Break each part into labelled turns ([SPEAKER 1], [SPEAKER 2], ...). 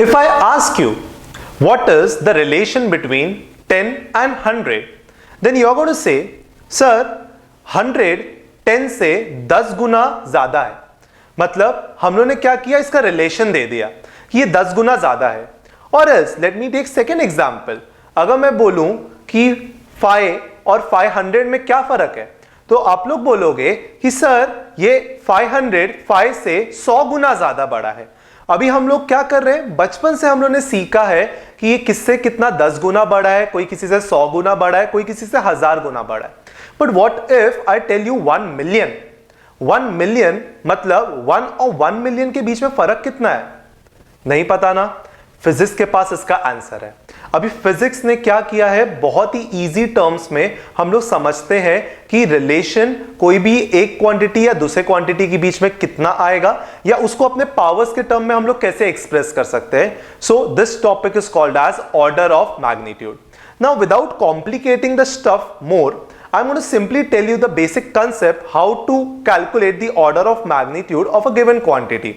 [SPEAKER 1] If I ask you what is the relation between 10 and 100, then you are going to say, sir, 100 10 से 10 गुना ज्यादा है. मतलब हम लोगों ने क्या किया, इसका रिलेशन दे दिया कि ये 10 गुना ज्यादा है. और else let me take second example. अगर मैं बोलूं कि 5 और 500 में क्या फर्क है, तो आप लोग बोलोगे कि सर ये 500 5 से 100 गुना ज्यादा बड़ा है. अभी हम लोग क्या कर रहे हैं, बचपन से हम लोगों ने सीखा है कि ये किससे कितना 10 गुना बड़ा है, कोई किसी से 100 गुना बड़ा है, कोई किसी से 1000 गुना बड़ा है. But what if I tell you 1 million. 1 million मतलब 1 और 1 मिलियन के बीच में फर्क कितना है, नहीं पता ना. फिजिक्स के पास इसका आंसर है. अभी फिजिक्स ने क्या किया है, बहुत ही इजी टर्म्स में हम लोग समझते हैं कि रिलेशन कोई भी एक क्वांटिटी या दूसरे क्वांटिटी के बीच में कितना आएगा, या उसको अपने पावर्स के टर्म में हम लोग कैसे एक्सप्रेस कर सकते हैं. So this topic is called as order of magnitude. Now without complicating the stuff more, I'm going to simply tell you the basic concept how to calculate the order of magnitude of a given quantity.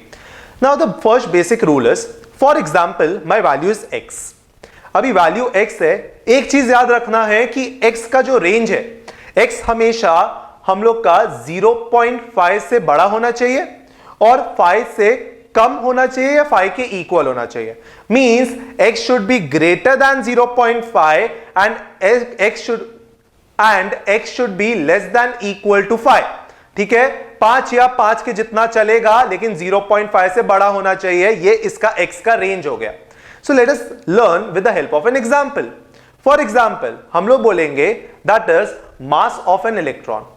[SPEAKER 1] Now the first basic rule is, for example, my value is x. अभी value x है. एक चीज याद रखना है कि x का जो रेंज है, x हमेशा हम लोग का 0.5 से बड़ा होना चाहिए और 5 से कम होना चाहिए या 5 के इक्वल होना चाहिए. Means x should be greater than 0.5 and x should be less than equal to 5. ठीक है, 5 या 5 के जितना चलेगा, लेकिन 0.5 से बड़ा होना चाहिए. ये इसका x का रेंज हो गया. So let us learn with the help of an example. For example, हम लोग बोलेंगे that is mass of an electron.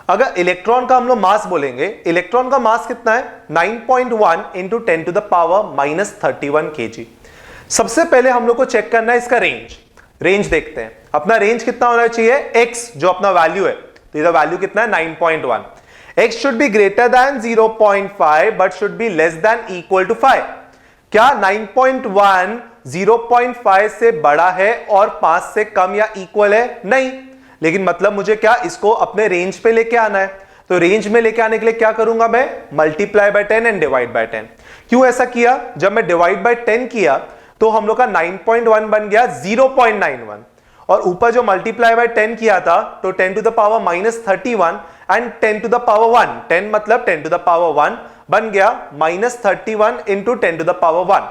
[SPEAKER 1] अगर इलेक्ट्रॉन का हम लोग मास बोलेंगे, इलेक्ट्रॉन का मास कितना है, 9.1 into 10 to the power minus 31 kg. सबसे पहले हम लोग को चेक करना है इसका रेंज. रेंज देखते हैं, अपना रेंज कितना होना चाहिए, x जो अपना वैल्यू है, तो इसका वैल्यू कितना है 9.1. x should be greater than 0.5 but should be less than equal to 5. क्या 9.1 0.5 से बड़ा है और 5 से कम या इक्वल है, नहीं. लेकिन मतलब मुझे क्या, इसको अपने रेंज पे लेके आना है. तो रेंज में लेके आने के लिए क्या करूंगा मैं, multiply by 10 and divide by 10. क्यों ऐसा किया, जब मैं डिवाइड बाय 10 किया तो हम लोग का 9.1 बन गया 0.91, और ऊपर जो मल्टीप्लाई बाय 10 किया था तो 10 to the power minus 31 and 10 to the power 1, 10 मतलब 10 टू द पावर 1 बन गया minus 31 into 10 to the power 1.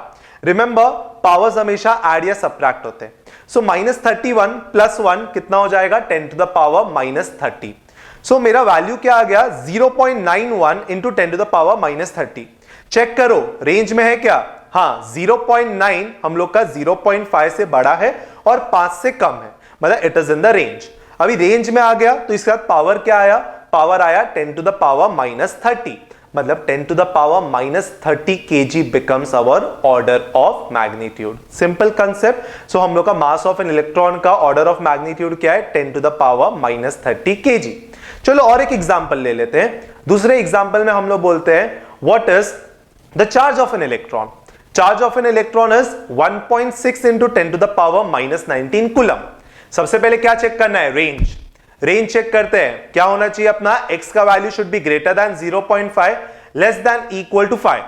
[SPEAKER 1] Remember, powers हमेशा ऐड या सब्ट्रैक्ट होते हैं. सो माइनस 31 प्लस 1 कितना हो जाएगा, 10 to the power minus 30. So मेरा वैल्यू क्या आ गया, 0.91 into 10 to the power minus 30. Check करो रेंज में है क्या, हाँ 0.9 हम लोग का 0.5 से बड़ा है और 5 से कम है, मतलब it is in the range. अभी रेंज में आ गया तो इसके बाद पावर क्या आया, पावर आया 10 टू द पावर माइनस 30, मतलब 10 to the power minus 30 kg becomes our order of magnitude. Simple concept. So हम लोग का मास ऑफ एन इलेक्ट्रॉन का ऑर्डर ऑफ मैग्नीट्यूड क्या है, 10 to the power minus 30 kg. चलो और एक एग्जांपल ले लेते हैं. दूसरे एग्जांपल में हम लोग बोलते हैं what is the charge of an electron. Charge of an electron is 1.6 into 10 to the power minus 19 coulomb. सबसे पहले क्या चेक करना है, रेंज. रेंज चेक करते हैं, क्या होना चाहिए अपना, x का value should be greater than 0.5 less than equal to 5.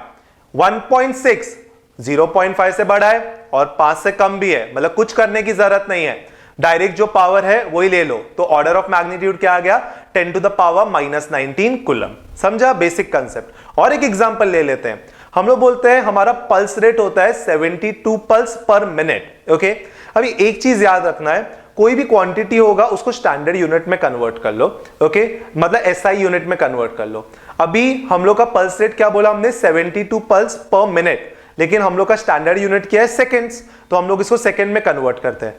[SPEAKER 1] 1.6 0.5 से बड़ा है और 5 से कम भी है, मतलब कुछ करने की जरूरत नहीं है, डायरेक्ट जो पावर है वही ले लो. तो ऑर्डर ऑफ मैग्नीट्यूड क्या आ गया, 10 to the power minus 19 coulomb. समझा बेसिक कंसेप्ट. और एक एग्जांपल ले लेते हैं. हम लोग बोलते हैं हमारा पल्स रेट होता है 72 पल्स पर मिनट. ओके, अभी एक चीज याद रखना है, कोई भी क्वांटिटी होगा उसको स्टैंडर्ड यूनिट में कन्वर्ट कर लो. ओके, मतलब एसआई यूनिट में कन्वर्ट कर लो. अभी हम लोग का पल्स रेट क्या बोला हमने, 72 पल्स पर मिनट, लेकिन हम लोग का स्टैंडर्ड यूनिट क्या है, सेकेंड्स. तो हम लोग इसको सेकेंड में कन्वर्ट करते हैं.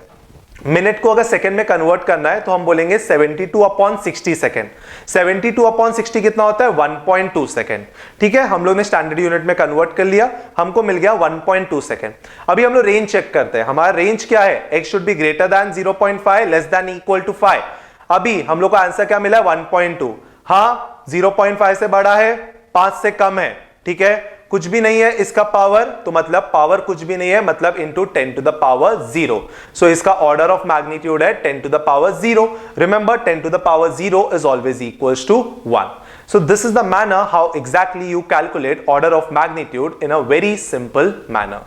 [SPEAKER 1] मिनट को अगर सेकेंड में कन्वर्ट करना है तो हम बोलेंगे 72 अपॉन 60 सेकेंड. 72 अपॉन 60 कितना होता है, 1.2 सेकेंड. ठीक है, हम लोग ने स्टैंडर्ड यूनिट में कन्वर्ट कर लिया, हमको मिल गया 1.2 सेकेंड. अभी हम लोग रेंज चेक करते हैं. हमारा रेंज क्या है, x should be greater than 0.5 less than equal to 5. अभी हम लोग का आंसर क्या मिला, 1.2. हाँ 0.5 से बड़ा है, 5 से कम है. ठीक है, कुछ भी नहीं है इसका पावर, तो मतलब पावर कुछ भी नहीं है, मतलब into 10 to the power 0. So इसका ऑर्डर ऑफ मैग्नीट्यूड है 10 to the power 0. Remember 10 to the power 0 is always equals to 1. So this is the manner how exactly you calculate order of magnitude in a very simple manner.